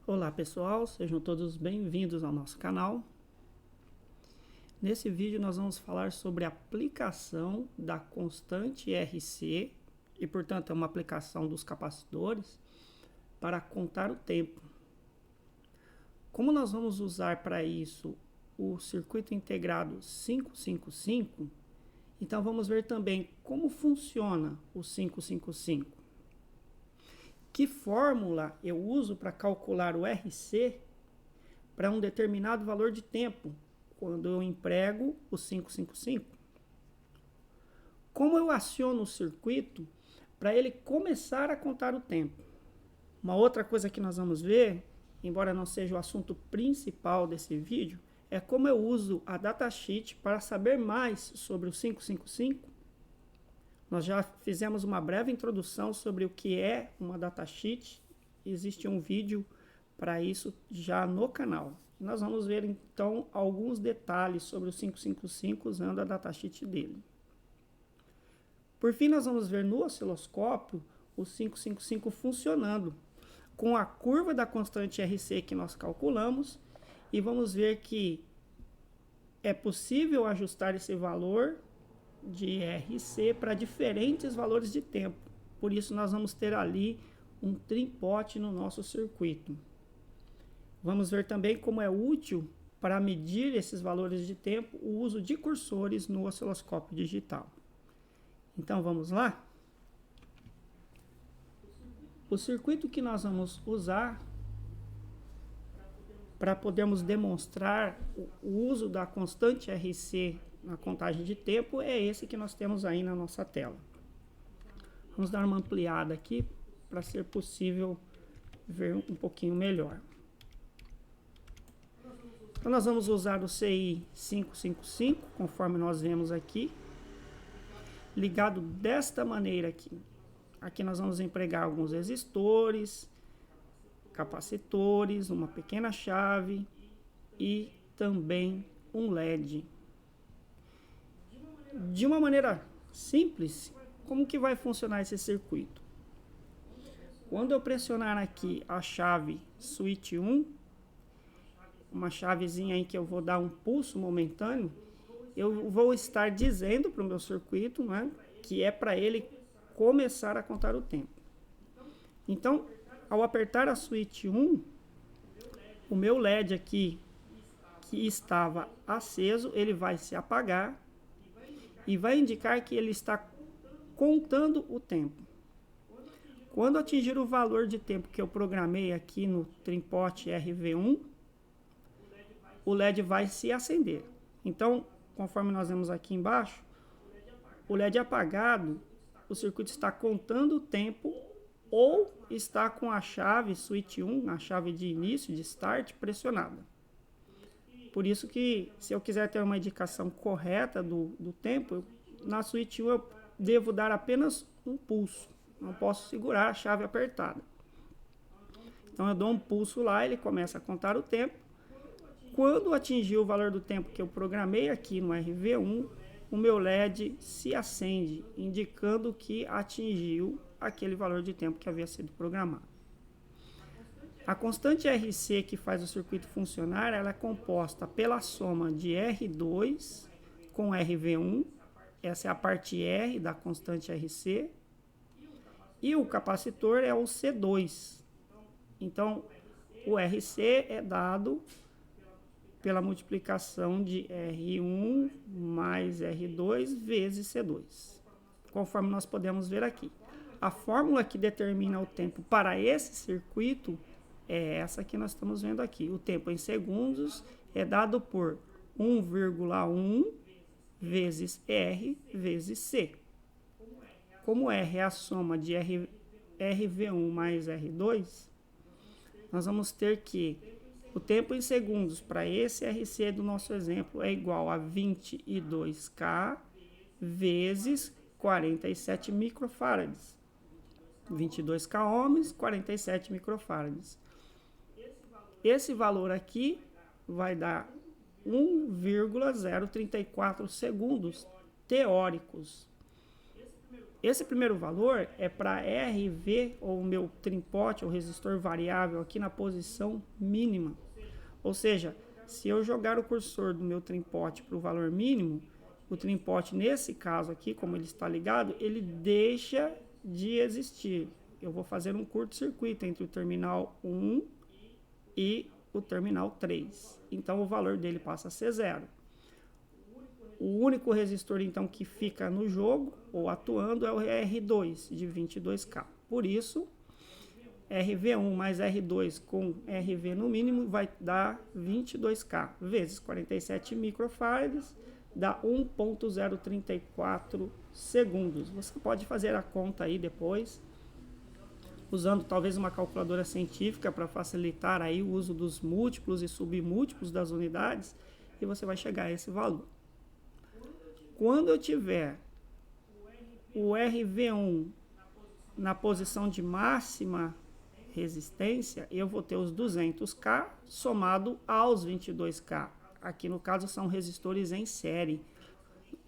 Olá pessoal, sejam todos bem-vindos ao nosso canal. Nesse vídeo nós vamos falar sobre a aplicação da constante RC, e portanto é uma aplicação dos capacitores, para contar o tempo. Como nós vamos usar para isso o circuito integrado 555, então vamos ver também como funciona o 555. Que fórmula eu uso para calcular o RC para um determinado valor de tempo, quando eu emprego o 555? Como eu aciono o circuito para ele começar a contar o tempo? Uma outra coisa que nós vamos ver, embora não seja o assunto principal desse vídeo, é como eu uso a datasheet para saber mais sobre o 555. Nós já fizemos uma breve introdução sobre o que é uma datasheet. Existe um vídeo para isso já no canal. Nós vamos ver então alguns detalhes sobre o 555 usando a datasheet dele. Por fim, nós vamos ver no osciloscópio o 555 funcionando com a curva da constante RC que nós calculamos, e vamos ver que é possível ajustar esse valor de RC para diferentes valores de tempo. Por isso nós vamos ter ali um trim-pot no nosso circuito. Vamos ver também como é útil para medir esses valores de tempo o uso de cursores no osciloscópio digital. Então vamos lá? O circuito que nós vamos usar para podermos demonstrar o uso da constante RC na contagem de tempo é esse que nós temos aí na nossa tela. Vamos dar uma ampliada aqui para ser possível ver um pouquinho melhor. Então nós vamos usar o CI 555, conforme nós vemos aqui, ligado desta maneira aqui. Aqui nós vamos empregar alguns resistores, capacitores, uma pequena chave e também um LED. De uma maneira simples, como que vai funcionar esse circuito? Quando eu pressionar aqui a chave switch 1, uma chavezinha aí que eu vou dar um pulso momentâneo, eu vou estar dizendo para o meu circuito, né, que é para ele começar a contar o tempo. Então, ao apertar a switch 1, o meu LED aqui, que estava aceso, ele vai se apagar e vai indicar que ele está contando o tempo. Quando atingir o valor de tempo que eu programei aqui no trim-pot RV1, o LED vai se acender. Então, conforme nós vemos aqui embaixo, o LED apagado, o circuito está contando o tempo ou está com a chave switch 1, a chave de início, de start, pressionada. Por isso que, se eu quiser ter uma indicação correta do tempo, na switch 1 eu devo dar apenas um pulso. Não posso segurar a chave apertada. Então eu dou um pulso lá, ele começa a contar o tempo. Quando atingir o valor do tempo que eu programei aqui no RV1, o meu LED se acende, indicando que atingiu aquele valor de tempo que havia sido programado. A constante RC que faz o circuito funcionar, ela é composta pela soma de R2 com RV1, essa é a parte R da constante RC, e o capacitor é o C2. Então, o RC é dado pela multiplicação de R1 mais R2 vezes C2, conforme nós podemos ver aqui. A fórmula que determina o tempo para esse circuito é essa que nós estamos vendo aqui. O tempo em segundos é dado por 1,1 vezes R vezes C. Como R é a soma de RV1 mais R2, nós vamos ter que o tempo em segundos para esse RC do nosso exemplo é igual a 22K vezes 47 microfarads. 22K ohms, 47 microfarads. Esse valor aqui vai dar 1,034 segundos teóricos. Esse primeiro valor é para RV, ou meu trimpote, ou resistor variável, aqui na posição mínima. Ou seja, se eu jogar o cursor do meu trimpote para o valor mínimo, o trimpote, nesse caso aqui, como ele está ligado, ele deixa de existir. Eu vou fazer um curto-circuito entre o terminal 1 e o terminal 3. Então, o valor dele passa a ser 0. O único resistor, então, que fica no jogo, ou atuando, é o R2, de 22K. Por isso, RV1 mais R2 com RV no mínimo vai dar 22K, vezes 47 microfarads, dá 1.034 segundos. Você pode fazer a conta aí depois, usando talvez uma calculadora científica para facilitar aí o uso dos múltiplos e submúltiplos das unidades, e você vai chegar a esse valor. Quando eu tiver o RV1 na posição de máxima resistência, eu vou ter os 200K somado aos 22K. Aqui no caso são resistores em série.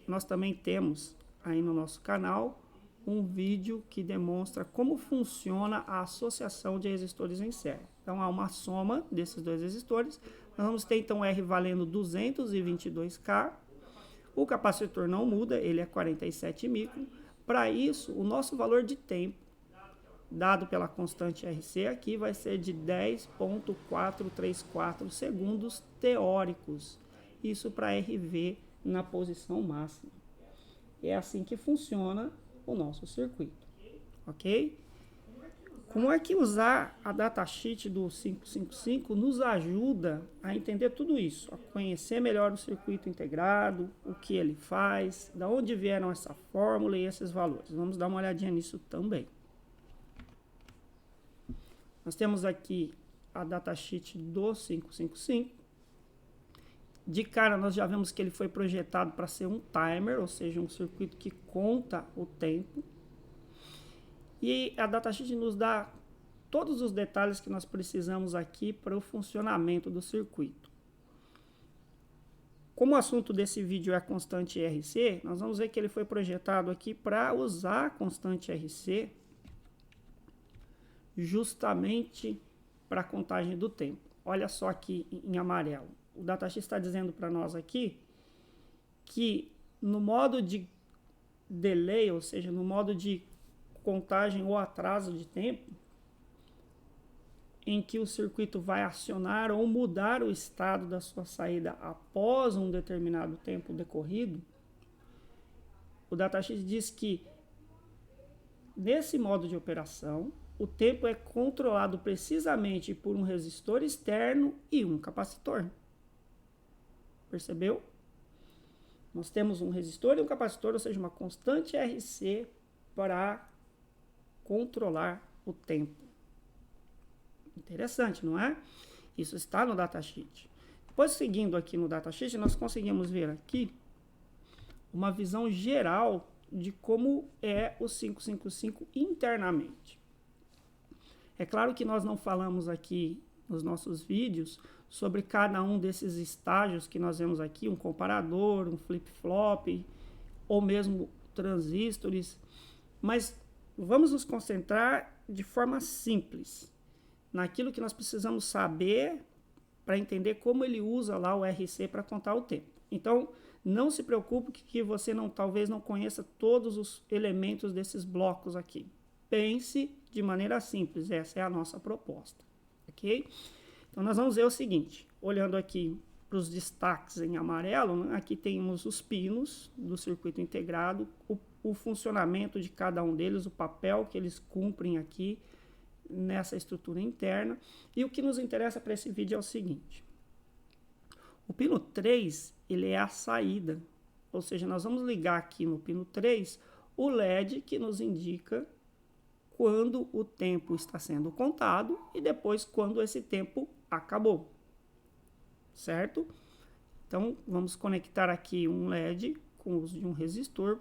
Nós também temos aí no nosso canal um vídeo que demonstra como funciona a associação de resistores em série. Então há uma soma desses dois resistores. Nós vamos ter então R valendo 222K. O capacitor não muda, ele é 47 micro. Para isso, o nosso valor de tempo, dado pela constante RC aqui, vai ser de 10.434 segundos teóricos. Isso para RV na posição máxima. É assim que funciona o nosso circuito, ok? Como é que usar a datasheet do 555 nos ajuda a entender tudo isso, a conhecer melhor o circuito integrado, o que ele faz, de onde vieram essa fórmula e esses valores. Vamos dar uma olhadinha nisso também. Nós temos aqui a datasheet do 555. De cara, nós já vemos que ele foi projetado para ser um timer, ou seja, um circuito que conta o tempo. E a datasheet nos dá todos os detalhes que nós precisamos aqui para o funcionamento do circuito. Como o assunto desse vídeo é a constante RC, nós vamos ver que ele foi projetado aqui para usar a constante RC justamente para a contagem do tempo. Olha só aqui em amarelo. O datasheet está dizendo para nós aqui que no modo de delay, ou seja, no modo de contagem ou atraso de tempo, em que o circuito vai acionar ou mudar o estado da sua saída após um determinado tempo decorrido, o datasheet diz que nesse modo de operação, o tempo é controlado precisamente por um resistor externo e um capacitor. Percebeu? Nós temos um resistor e um capacitor, ou seja, uma constante RC para controlar o tempo. Interessante, não é? Isso está no datasheet. Depois, seguindo aqui no datasheet, nós conseguimos ver aqui uma visão geral de como é o 555 internamente. É claro que nós não falamos aqui nos nossos vídeos sobre cada um desses estágios que nós vemos aqui, um comparador, um flip-flop, ou mesmo transistores, mas vamos nos concentrar de forma simples naquilo que nós precisamos saber para entender como ele usa lá o RC para contar o tempo. Então, não se preocupe que você talvez não conheça todos os elementos desses blocos aqui. Pense de maneira simples, essa é a nossa proposta, ok? Então, nós vamos ver o seguinte, olhando aqui para os destaques em amarelo, né, aqui temos os pinos do circuito integrado, o funcionamento de cada um deles, o papel que eles cumprem aqui nessa estrutura interna. E o que nos interessa para esse vídeo é o seguinte, o pino 3, ele é a saída, ou seja, nós vamos ligar aqui no pino 3 o LED que nos indica quando o tempo está sendo contado e depois quando esse tempo acabou, certo? Então, vamos conectar aqui um LED com o uso de um resistor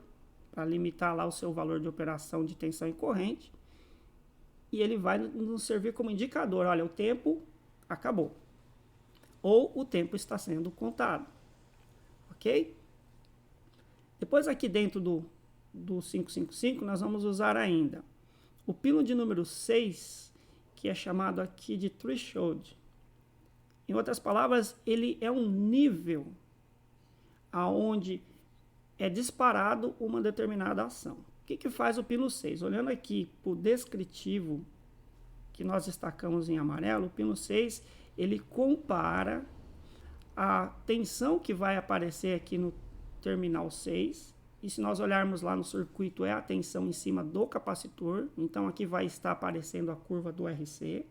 para limitar lá o seu valor de operação de tensão e corrente. E ele vai nos servir como indicador, olha, o tempo acabou. Ou o tempo está sendo contado, ok? Depois aqui dentro do 555, nós vamos usar ainda o pino de número 6, que é chamado aqui de threshold. Em outras palavras, ele é um nível aonde é disparado uma determinada ação. O que faz o pino 6? Olhando aqui para o descritivo que nós destacamos em amarelo, o pino 6, ele compara a tensão que vai aparecer aqui no terminal 6, e se nós olharmos lá no circuito, é a tensão em cima do capacitor, então aqui vai estar aparecendo a curva do RC.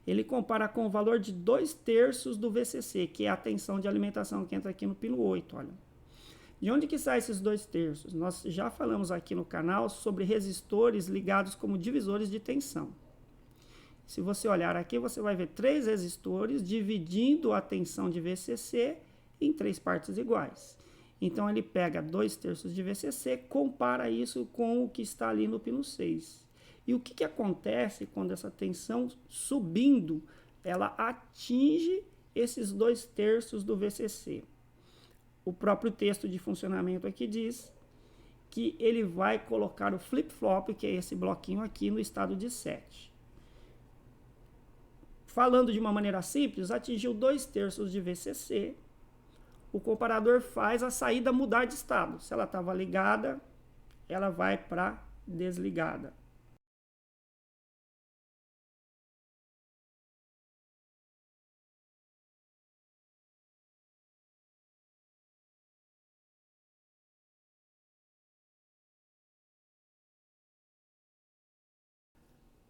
Ele compara com o valor de 2/3 do VCC, que é a tensão de alimentação que entra aqui no pino 8, olha. De onde que sai esses 2/3? Nós já falamos aqui no canal sobre resistores ligados como divisores de tensão. Se você olhar aqui, você vai ver 3 resistores dividindo a tensão de VCC em 3 partes iguais. Então, ele pega 2/3 de VCC, compara isso com o que está ali no pino 6. E o que acontece quando essa tensão subindo, ela atinge esses 2/3 do VCC? O próprio texto de funcionamento aqui diz que ele vai colocar o flip-flop, que é esse bloquinho aqui, no estado de 7. Falando de uma maneira simples, atingiu 2/3 de VCC, o comparador faz a saída mudar de estado. Se ela estava ligada, ela vai para desligada.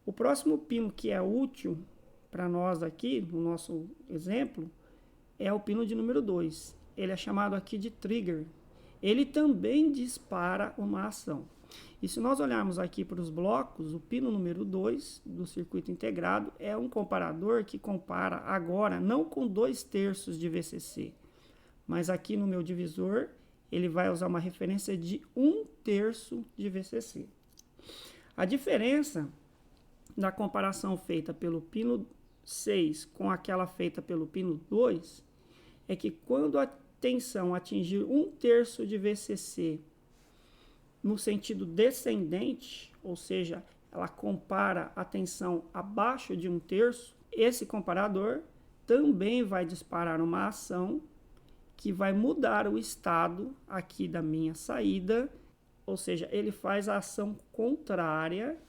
O próximo pino que é útil para nós aqui, no nosso exemplo, é o pino de número 2. Ele é chamado aqui de trigger. Ele também dispara uma ação. E se nós olharmos aqui para os blocos, o pino número 2 do circuito integrado é um comparador que compara agora não com 2/3 de VCC, mas aqui no meu divisor ele vai usar uma referência de 1/3 de VCC. A diferença da comparação feita pelo pino 6 com aquela feita pelo pino 2 é que quando a tensão atingir 1/3 de VCC no sentido descendente, ou seja, ela compara a tensão abaixo de 1/3, esse comparador também vai disparar uma ação que vai mudar o estado aqui da minha saída, ou seja, ele faz a ação contrária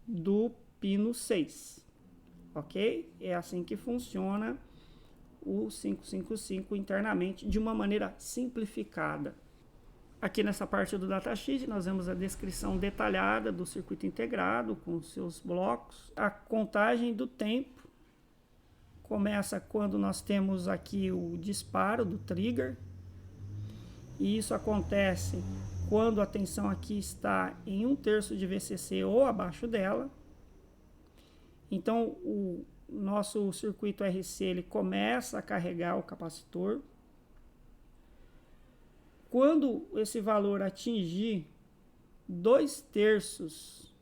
do pino 6, ok? É assim que funciona o 555 internamente, de uma maneira simplificada. Aqui nessa parte do datasheet nós vemos a descrição detalhada do circuito integrado com seus blocos. A contagem do tempo começa quando nós temos aqui o disparo do trigger, e isso acontece quando a tensão aqui está em 1/3 de VCC ou abaixo dela. Então, o nosso circuito RC ele começa a carregar o capacitor. Quando esse valor atingir 2/3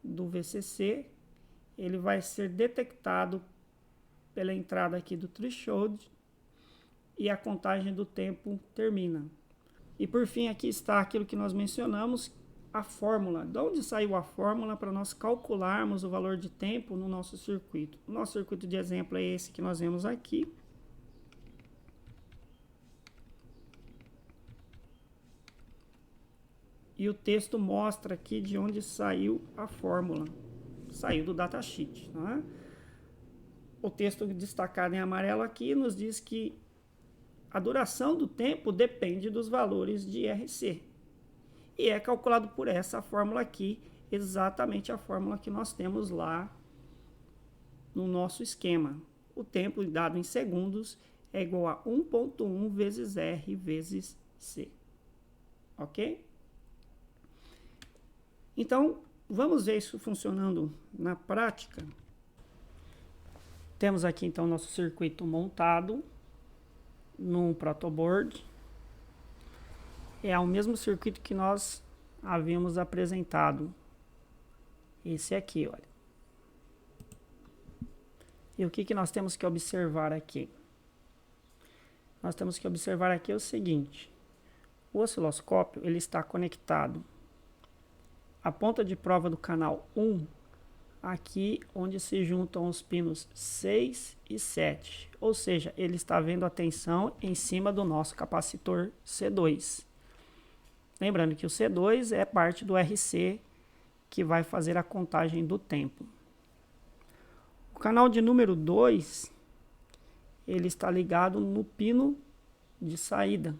do VCC, ele vai ser detectado pela entrada aqui do threshold e a contagem do tempo termina. E por fim, aqui está aquilo que nós mencionamos, a fórmula. De onde saiu a fórmula para nós calcularmos o valor de tempo no nosso circuito? O nosso circuito de exemplo é esse que nós vemos aqui. E o texto mostra aqui de onde saiu a fórmula. Saiu do datasheet. Né? O texto destacado em amarelo aqui nos diz que a duração do tempo depende dos valores de RC. E é calculado por essa fórmula aqui, exatamente a fórmula que nós temos lá no nosso esquema. O tempo dado em segundos é igual a 1.1 vezes R vezes C. Ok? Então, vamos ver isso funcionando na prática. Temos aqui, então, nosso circuito montado num protoboard. É o mesmo circuito que nós havíamos apresentado. Esse aqui, olha. E o que nós temos que observar aqui? Nós temos que observar aqui o seguinte. o osciloscópio ele está conectado à ponta de prova do canal 1, aqui onde se juntam os pinos 6 e 7, ou seja, ele está vendo a tensão em cima do nosso capacitor C2. Lembrando que o C2 é parte do RC que vai fazer a contagem do tempo. O canal de número 2, ele está ligado no pino de saída.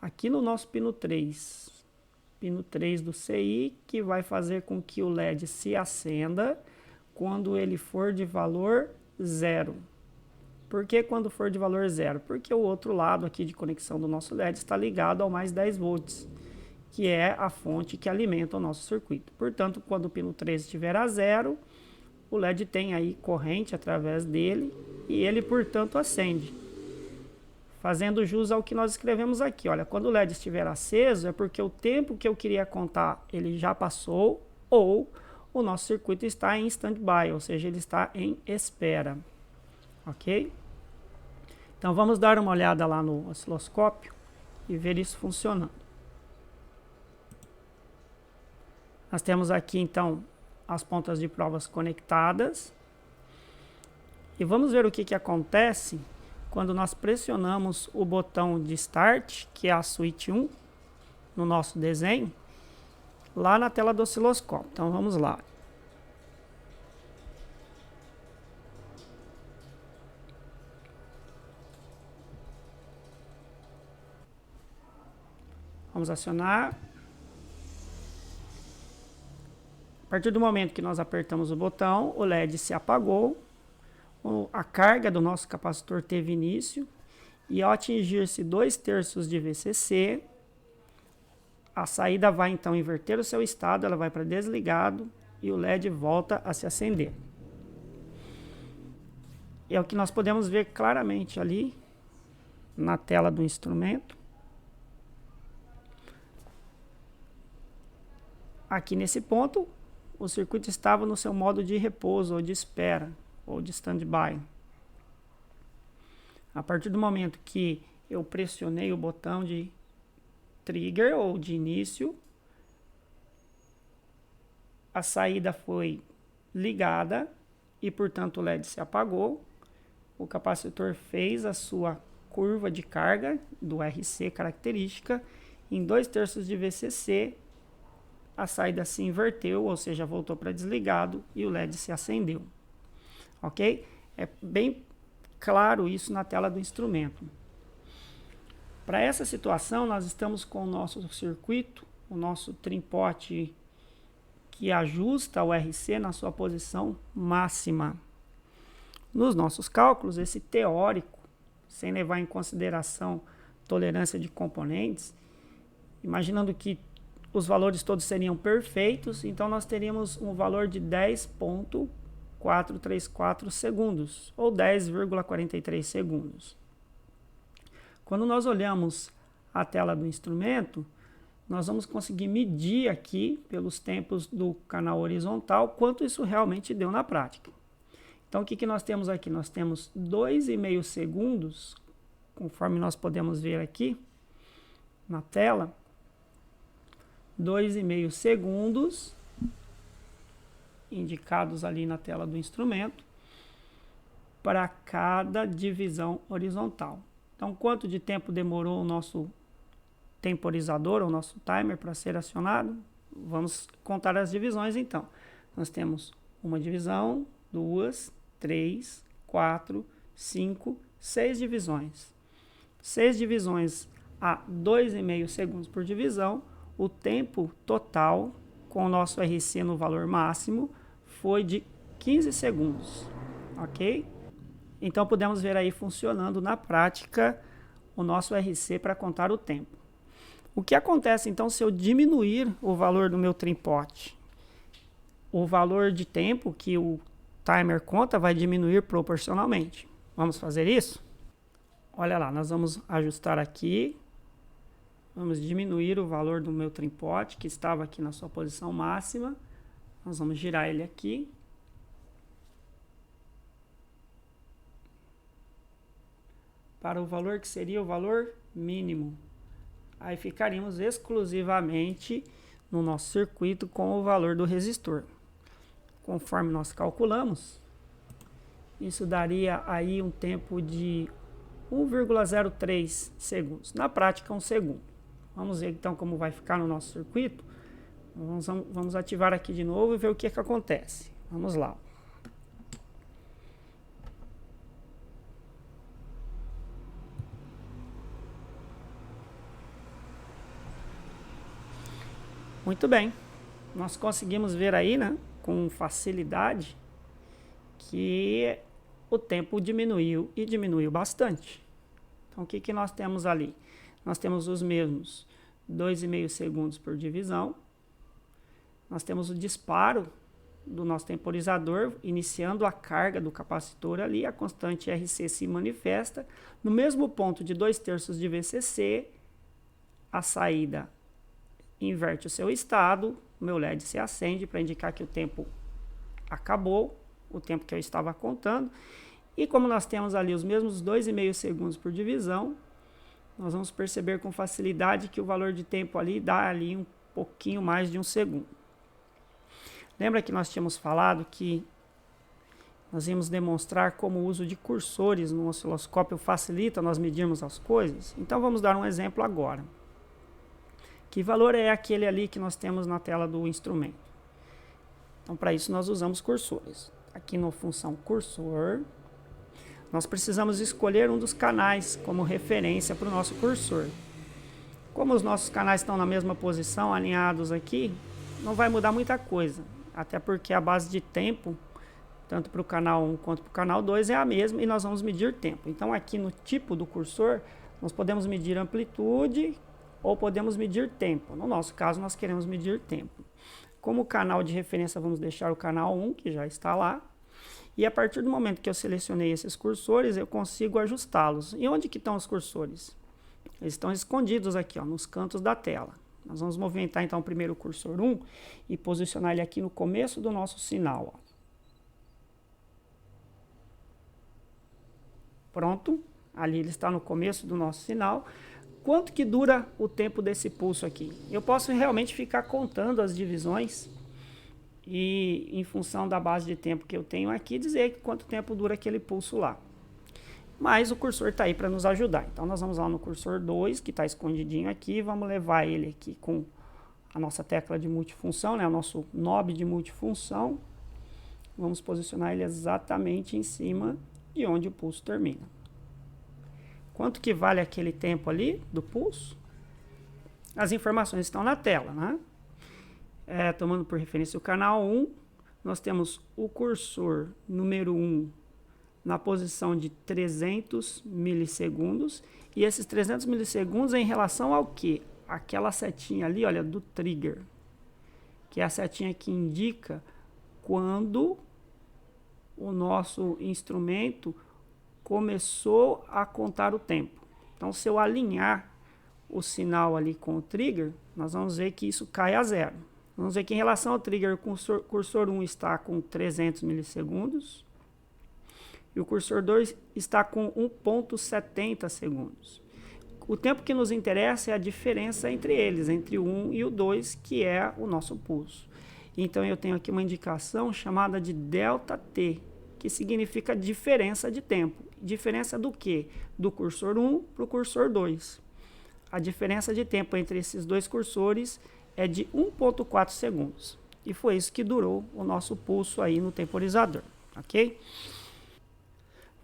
Aqui no nosso pino 3 do CI, que vai fazer com que o LED se acenda quando ele for de valor 0. Por que quando for de valor 0? Porque o outro lado aqui de conexão do nosso LED está ligado ao mais 10 volts, que é a fonte que alimenta o nosso circuito. Portanto, quando o pino 3 estiver a 0, o LED tem aí corrente através dele e ele, portanto, acende. Fazendo jus ao que nós escrevemos aqui. Olha, quando o LED estiver aceso é porque o tempo que eu queria contar ele já passou ou o nosso circuito está em stand-by, ou seja, ele está em espera. Ok? Então vamos dar uma olhada lá no osciloscópio e ver isso funcionando. Nós temos aqui então as pontas de provas conectadas. E vamos ver o que acontece quando nós pressionamos o botão de Start, que é a switch 1, no nosso desenho, lá na tela do osciloscópio. Então vamos lá. Vamos acionar. A partir do momento que nós apertamos o botão, o LED se apagou. A carga do nosso capacitor teve início e ao atingir-se 2/3 de VCC, a saída vai então inverter o seu estado, ela vai para desligado e o LED volta a se acender. É o que nós podemos ver claramente ali na tela do instrumento. Aqui nesse ponto, o circuito estava no seu modo de repouso ou de espera, ou de stand-by. A partir do momento que eu pressionei o botão de trigger ou de início, a saída foi ligada e, portanto, o LED se apagou. O capacitor fez a sua curva de carga do RC característica. Em 2/3 de VCC, a saída se inverteu, ou seja, voltou para desligado e o LED se acendeu. Ok? É bem claro isso na tela do instrumento. Para essa situação, nós estamos com o nosso circuito, o nosso trim-pot que ajusta o RC na sua posição máxima. Nos nossos cálculos, esse teórico, sem levar em consideração tolerância de componentes, imaginando que os valores todos seriam perfeitos, então nós teríamos um valor de 10,434 segundos, ou 10,43 segundos. Quando nós olhamos a tela do instrumento, nós vamos conseguir medir aqui, pelos tempos do canal horizontal, quanto isso realmente deu na prática. Então, o que nós temos aqui? Nós temos 2,5 segundos, conforme nós podemos ver aqui na tela, 2,5 segundos, indicados ali na tela do instrumento, para cada divisão horizontal. Então, quanto de tempo demorou o nosso temporizador, o nosso timer, para ser acionado? Vamos contar as divisões, então. Nós temos uma divisão, 2, 3, 4, 5, 6 divisões. 6 divisões a 2,5 segundos por divisão. O tempo total, com o nosso RC no valor máximo, foi de 15 segundos. Ok? Então, podemos ver aí funcionando na prática o nosso RC para contar o tempo. O que acontece, então, se eu diminuir o valor do meu trim-pot? O valor de tempo que o timer conta vai diminuir proporcionalmente. Vamos fazer isso? Olha lá, nós vamos ajustar aqui. Vamos diminuir o valor do meu trim-pot, que estava aqui na sua posição máxima. Nós vamos girar ele aqui. Para o valor que seria o valor mínimo. Aí ficaríamos exclusivamente no nosso circuito com o valor do resistor. Conforme nós calculamos, isso daria aí um tempo de 1,03 segundos. Na prática, 1 segundo. Vamos ver então como vai ficar no nosso circuito. Vamos ativar aqui de novo e ver o que acontece. Vamos lá. Muito bem. Nós conseguimos ver aí, né, com facilidade, que o tempo diminuiu e diminuiu bastante. Então, o que nós temos ali? Nós temos os mesmos 2,5 segundos por divisão. Nós temos o disparo do nosso temporizador, iniciando a carga do capacitor ali, a constante RC se manifesta. No mesmo ponto de 2/3 de VCC, a saída inverte o seu estado, o meu LED se acende para indicar que o tempo acabou, o tempo que eu estava contando. E como nós temos ali os mesmos 2,5 segundos por divisão, nós vamos perceber com facilidade que o valor de tempo ali dá ali um pouquinho mais de 1 segundo. Lembra que nós tínhamos falado que nós íamos demonstrar como o uso de cursores no osciloscópio facilita nós medirmos as coisas? Então vamos dar um exemplo agora. Que valor é aquele ali que nós temos na tela do instrumento? Então para isso nós usamos cursores. Aqui na função cursor, nós precisamos escolher um dos canais como referência para o nosso cursor. Como os nossos canais estão na mesma posição, alinhados aqui, não vai mudar muita coisa. Até porque a base de tempo, tanto para o canal 1 quanto para o canal 2, é a mesma e nós vamos medir tempo. Então aqui no tipo do cursor, nós podemos medir amplitude ou podemos medir tempo. No nosso caso, nós queremos medir tempo. Como canal de referência, vamos deixar o canal 1, que já está lá. E a partir do momento que eu selecionei esses cursores, eu consigo ajustá-los. E onde que estão os cursores? Eles estão escondidos aqui, ó, nos cantos da tela. Nós vamos movimentar então primeiro o cursor 1 e posicionar ele aqui no começo do nosso sinal. Ó. Pronto, ali ele está no começo do nosso sinal. Quanto que dura o tempo desse pulso aqui? Eu posso realmente ficar contando as divisões e, em função da base de tempo que eu tenho aqui, dizer quanto tempo dura aquele pulso lá. Mas o cursor está aí para nos ajudar. Então nós vamos lá no cursor 2, que está escondidinho aqui, vamos levar ele aqui com a nossa tecla de multifunção, né, o nosso knob de multifunção. Vamos posicionar ele exatamente em cima de onde o pulso termina. Quanto que vale aquele tempo ali do pulso? As informações estão na tela, né? Tomando por referência o canal 1, nós temos o cursor número 1 na posição de 300 milissegundos. E esses 300 milissegundos é em relação ao quê? Aquela setinha ali, olha, do trigger. Que é a setinha que indica quando o nosso instrumento começou a contar o tempo. Então, se eu alinhar o sinal ali com o trigger, nós vamos ver que isso cai a 0. Vamos ver que em relação ao trigger, o cursor 1 está com 300 milissegundos e o cursor 2 está com 1,70 segundos. O tempo que nos interessa é a diferença entre eles, entre o 1 e o 2, que é o nosso pulso. Então, eu tenho aqui uma indicação chamada de ΔT, que significa diferença de tempo. Diferença do quê? Do cursor 1 para o cursor 2. A diferença de tempo entre esses dois cursores é de 1,4 segundos. E foi isso que durou o nosso pulso aí no temporizador, ok?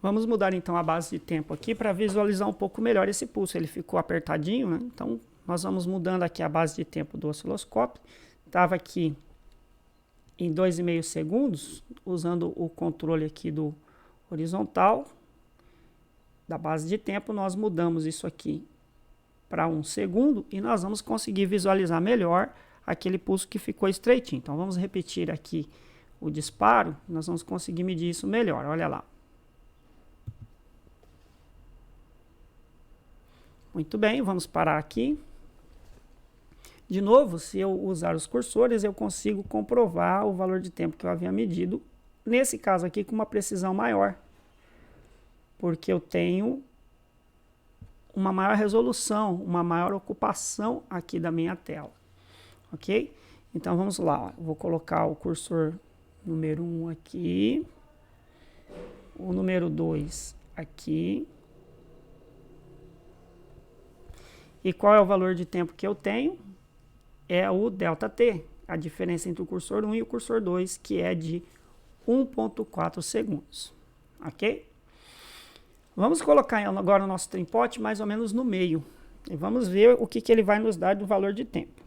Vamos mudar então a base de tempo aqui para visualizar um pouco melhor esse pulso. Ele ficou apertadinho, né? Então nós vamos mudando aqui a base de tempo do osciloscópio. Estava aqui em 2,5 segundos, usando o controle aqui do horizontal da base de tempo, nós mudamos isso aqui para 1 segundo e nós vamos conseguir visualizar melhor aquele pulso que ficou estreitinho. Então vamos repetir aqui o disparo, nós vamos conseguir medir isso melhor, olha lá. Muito bem, vamos parar aqui. De novo, se eu usar os cursores, eu consigo comprovar o valor de tempo que eu havia medido, nesse caso aqui com uma precisão maior, porque eu tenho uma maior resolução, uma maior ocupação aqui da minha tela, ok? Então vamos lá, ó. Vou colocar o cursor número 1 aqui, o número 2 aqui. E qual é o valor de tempo que eu tenho? É o ΔT, a diferença entre o cursor 1 e o cursor 2, que é de 1,4 segundos, ok? Vamos colocar agora o nosso trimpote mais ou menos no meio, e vamos ver o que ele vai nos dar do valor de tempo.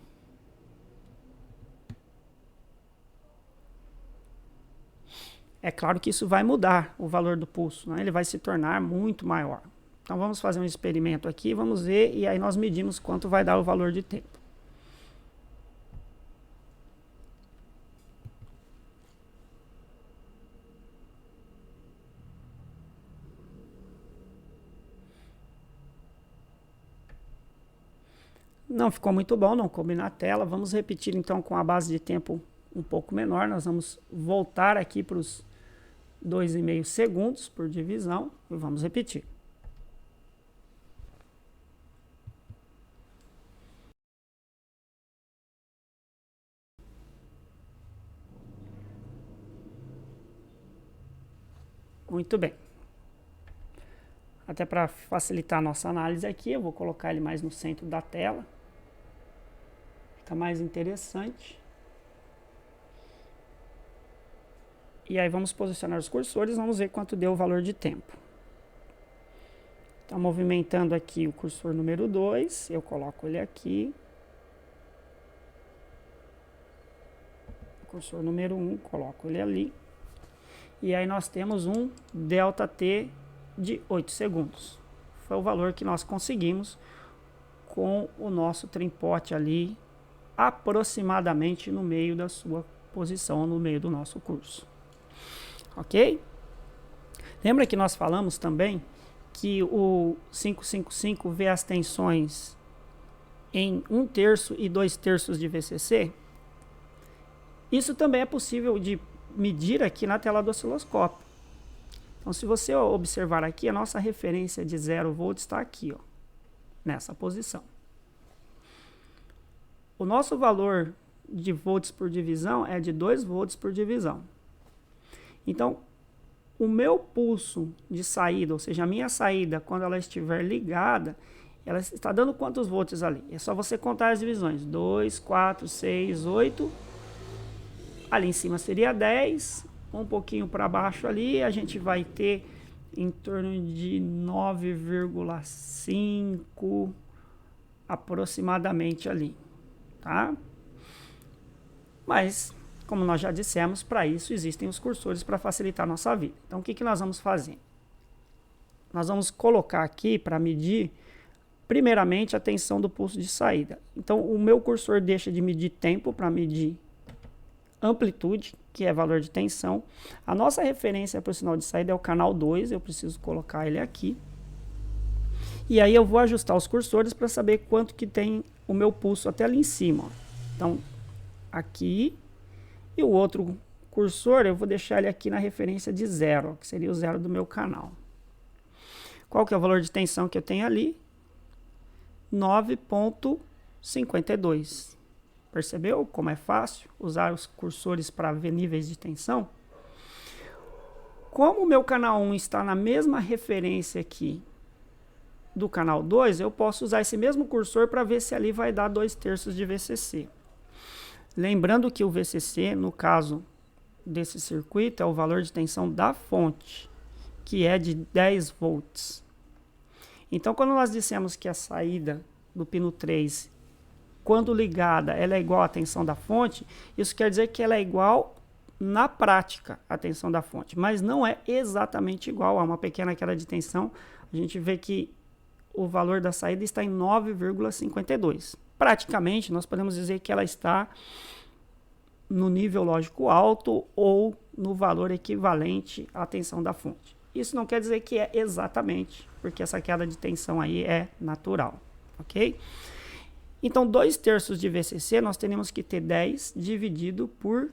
É claro que isso vai mudar o valor do pulso, né? Ele vai se tornar muito maior. Então vamos fazer um experimento aqui, vamos ver, e aí nós medimos quanto vai dar o valor de tempo. Não ficou muito bom, não coube na tela. Vamos repetir então com a base de tempo um pouco menor. Nós vamos voltar aqui para os 2,5 segundos por divisão e vamos repetir. Muito bem. Até para facilitar a nossa análise aqui, eu vou colocar ele mais no centro da tela. Fica mais interessante. E aí vamos posicionar os cursores, vamos ver quanto deu o valor de tempo. Então, movimentando aqui o cursor número 2, eu coloco ele aqui. O cursor número 1, coloco ele ali. E aí nós temos um ΔT de 8 segundos. Foi o valor que nós conseguimos com o nosso trimpote ali aproximadamente no meio da sua posição, no meio do nosso curso. Ok? Lembra que nós falamos também que o 555 vê as tensões em 1/3 e 2/3 de VCC? Isso também é possível de medir aqui na tela do osciloscópio. Então, se você observar aqui, a nossa referência de 0 volts está aqui, ó, nessa posição. O nosso valor de volts por divisão é de 2 volts por divisão. Então, o meu pulso de saída, ou seja, a minha saída, quando ela estiver ligada, ela está dando quantos volts ali? É só você contar as divisões. 2, 4, 6, 8. Ali em cima seria 10. Um pouquinho para baixo ali, a gente vai ter em torno de 9,5 aproximadamente ali, tá? Mas, como nós já dissemos, para isso existem os cursores para facilitar a nossa vida. Então, o que nós vamos fazer? Nós vamos colocar aqui para medir, primeiramente, a tensão do pulso de saída. Então, o meu cursor deixa de medir tempo para medir amplitude, que é valor de tensão. A nossa referência para o sinal de saída é o canal 2, eu preciso colocar ele aqui. E aí eu vou ajustar os cursores para saber quanto que tem o meu pulso até ali em cima, ó. Então, aqui, e o outro cursor eu vou deixar ele aqui na referência de 0, que seria o 0 do meu canal. Qual que é o valor de tensão que eu tenho ali? 9,52. Percebeu como é fácil usar os cursores para ver níveis de tensão? Como o meu canal 1 está na mesma referência aqui do canal 2, eu posso usar esse mesmo cursor para ver se ali vai dar 2/3 de VCC. Lembrando que o VCC, no caso desse circuito, é o valor de tensão da fonte, que é de 10 volts. Então, quando nós dissemos que a saída do pino 3, quando ligada, ela é igual à tensão da fonte, isso quer dizer que ela é igual na prática à tensão da fonte, mas não é exatamente igual. Há uma pequena queda de tensão, a gente vê que o valor da saída está em 9,52. Praticamente, nós podemos dizer que ela está no nível lógico alto ou no valor equivalente à tensão da fonte. Isso não quer dizer que é exatamente, porque essa queda de tensão aí é natural, ok? Então, 2/3 de VCC, nós teremos que ter 10 dividido por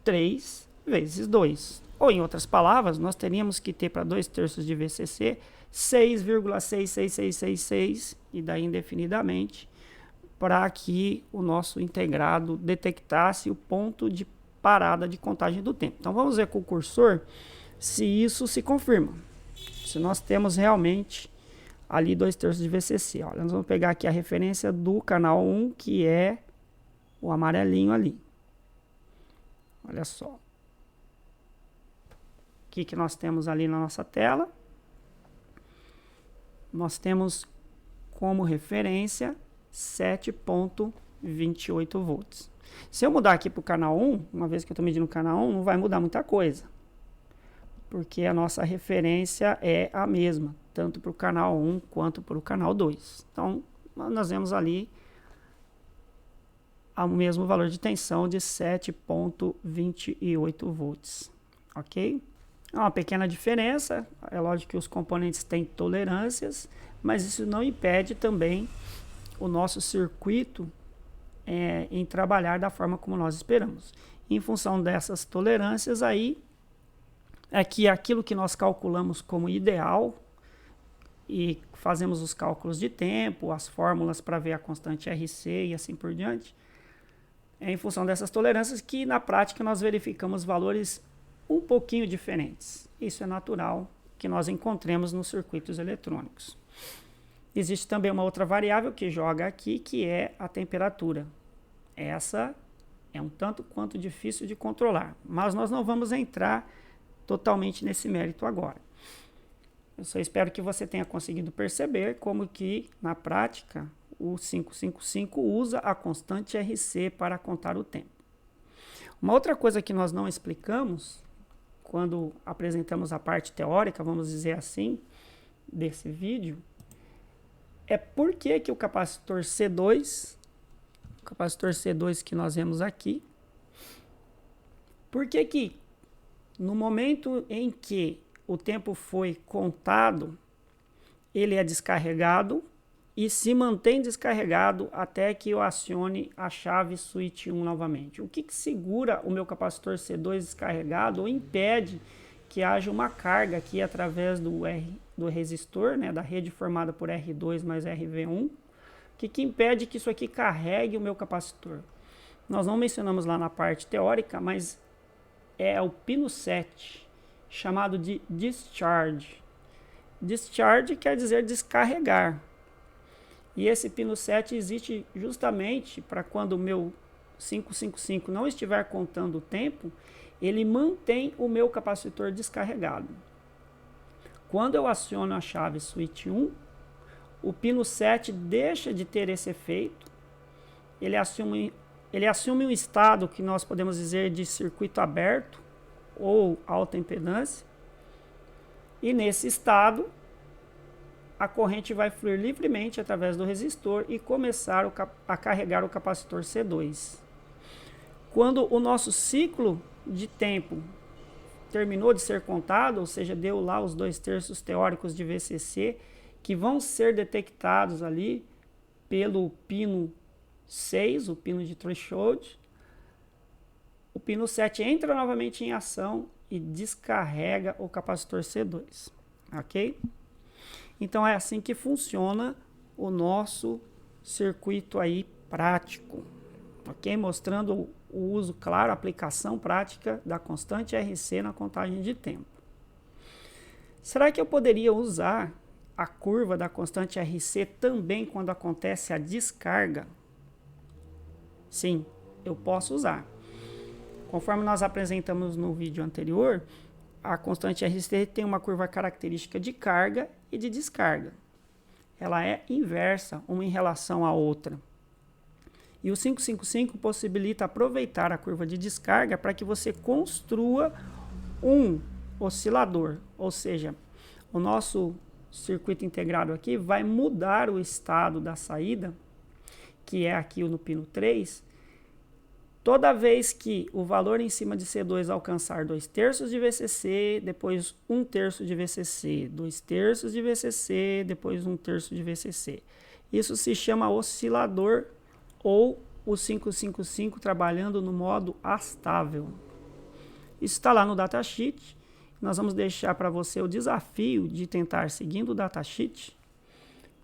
3 vezes 2. Ou, em outras palavras, nós teríamos que ter para 2/3 de VCC 6,66666 e daí indefinidamente, para que o nosso integrado detectasse o ponto de parada de contagem do tempo. Então vamos ver com o cursor se isso se confirma. Se nós temos realmente ali 2/3 de VCC. Olha, nós vamos pegar aqui a referência do canal 1, que é o amarelinho ali. Olha só. O que nós temos ali na nossa tela? Nós temos como referência 7,28 volts. Se eu mudar aqui para o canal 1, uma vez que eu estou medindo o canal 1, não vai mudar muita coisa. Porque a nossa referência é a mesma, tanto para o canal 1 quanto para o canal 2. Então, nós vemos ali o mesmo valor de tensão de 7,28 volts. Ok? É uma pequena diferença, é lógico que os componentes têm tolerâncias, mas isso não impede também o nosso circuito em trabalhar da forma como nós esperamos. Em função dessas tolerâncias aí, é que aquilo que nós calculamos como ideal e fazemos os cálculos de tempo, as fórmulas para ver a constante RC e assim por diante, é em função dessas tolerâncias que na prática nós verificamos valores um pouquinho diferentes. Isso é natural que nós encontremos nos circuitos eletrônicos. Existe também uma outra variável que joga aqui, que é a temperatura. Essa é um tanto quanto difícil de controlar, mas nós não vamos entrar totalmente nesse mérito agora. Eu só espero que você tenha conseguido perceber como que, na prática, o 555 usa a constante RC para contar o tempo. Uma outra coisa que nós não explicamos, quando apresentamos a parte teórica, vamos dizer assim, desse vídeo, é por que o capacitor C2, que nós vemos aqui, por que no momento em que o tempo foi contado, ele é descarregado e se mantém descarregado até que eu acione a chave switch 1 novamente. O que segura o meu capacitor C2 descarregado ou impede que haja uma carga aqui através do resistor, né, da rede formada por R2 mais RV1? O que impede que isso aqui carregue o meu capacitor? Nós não mencionamos lá na parte teórica, mas é o pino 7, chamado de discharge. Discharge quer dizer descarregar. E esse pino 7 existe justamente para quando o meu 555 não estiver contando o tempo, ele mantém o meu capacitor descarregado. Quando eu aciono a chave switch 1, o pino 7 deixa de ter esse efeito, ele assume um estado que nós podemos dizer de circuito aberto ou alta impedância, e nesse estado a corrente vai fluir livremente através do resistor e começar a carregar o capacitor C2. Quando o nosso ciclo de tempo terminou de ser contado, ou seja, deu lá os 2/3 teóricos de VCC, que vão ser detectados ali pelo pino 6, o pino de threshold, o pino 7 entra novamente em ação e descarrega o capacitor C2, ok? Então é assim que funciona o nosso circuito aí prático, ok? Mostrando o uso claro, a aplicação prática da constante RC na contagem de tempo. Será que eu poderia usar a curva da constante RC também quando acontece a descarga? Sim, eu posso usar. Conforme nós apresentamos no vídeo anterior, a constante RC tem uma curva característica de carga e de descarga. Ela é inversa uma em relação à outra. E o 555 possibilita aproveitar a curva de descarga para que você construa um oscilador. Ou seja, o nosso circuito integrado aqui vai mudar o estado da saída, que é aqui no pino 3, toda vez que o valor em cima de C2 alcançar 2/3 de VCC, depois 1/3 de VCC, 2/3 de VCC, depois 1/3 de VCC. Isso se chama oscilador ou o 555 trabalhando no modo astável. Isso está lá no datasheet. Nós vamos deixar para você o desafio de tentar, seguindo o datasheet,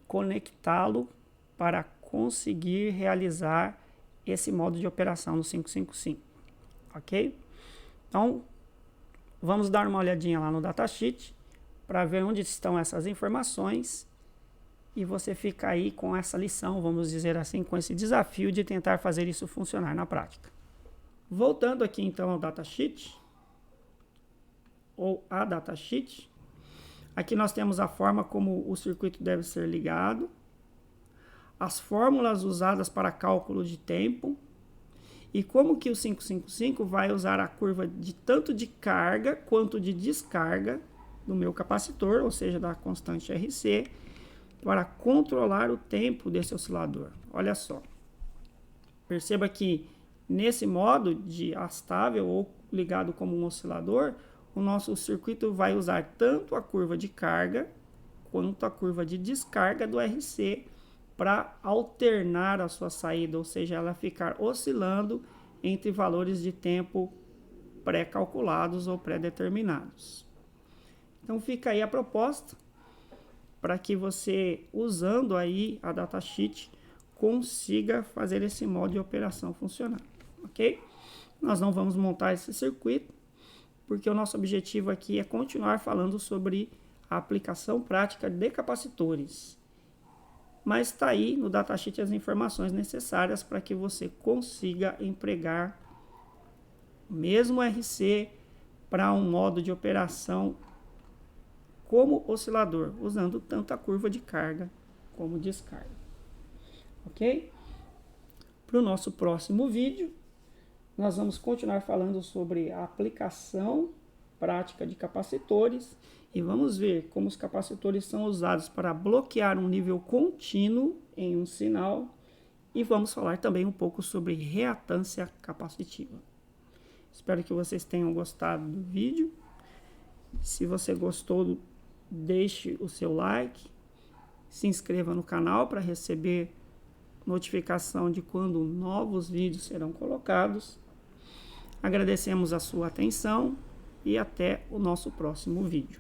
conectá-lo para conseguir realizar esse modo de operação no 555, ok? Então, vamos dar uma olhadinha lá no datasheet para ver onde estão essas informações e você fica aí com essa lição, vamos dizer assim, com esse desafio de tentar fazer isso funcionar na prática. Voltando aqui então ao datasheet, ou a datasheet, aqui nós temos a forma como o circuito deve ser ligado, as fórmulas usadas para cálculo de tempo e como que o 555 vai usar a curva de tanto de carga quanto de descarga do meu capacitor, ou seja, da constante RC, para controlar o tempo desse oscilador. Olha só, perceba que nesse modo de astável ou ligado como um oscilador, o nosso circuito vai usar tanto a curva de carga quanto a curva de descarga do RC para alternar a sua saída, ou seja, ela ficar oscilando entre valores de tempo pré-calculados ou pré-determinados. Então fica aí a proposta para que você, usando aí a datasheet, consiga fazer esse modo de operação funcionar, ok? Nós não vamos montar esse circuito, porque o nosso objetivo aqui é continuar falando sobre a aplicação prática de capacitores. Mas está aí no datasheet as informações necessárias para que você consiga empregar o mesmo RC para um modo de operação como oscilador, usando tanto a curva de carga como descarga. Ok? Para o nosso próximo vídeo, nós vamos continuar falando sobre a aplicação prática de capacitores e vamos ver como os capacitores são usados para bloquear um nível contínuo em um sinal e vamos falar também um pouco sobre reatância capacitiva. Espero que vocês tenham gostado do vídeo. Se você gostou, deixe o seu like, se inscreva no canal para receber notificação de quando novos vídeos serão colocados. Agradecemos a sua atenção e até o nosso próximo vídeo.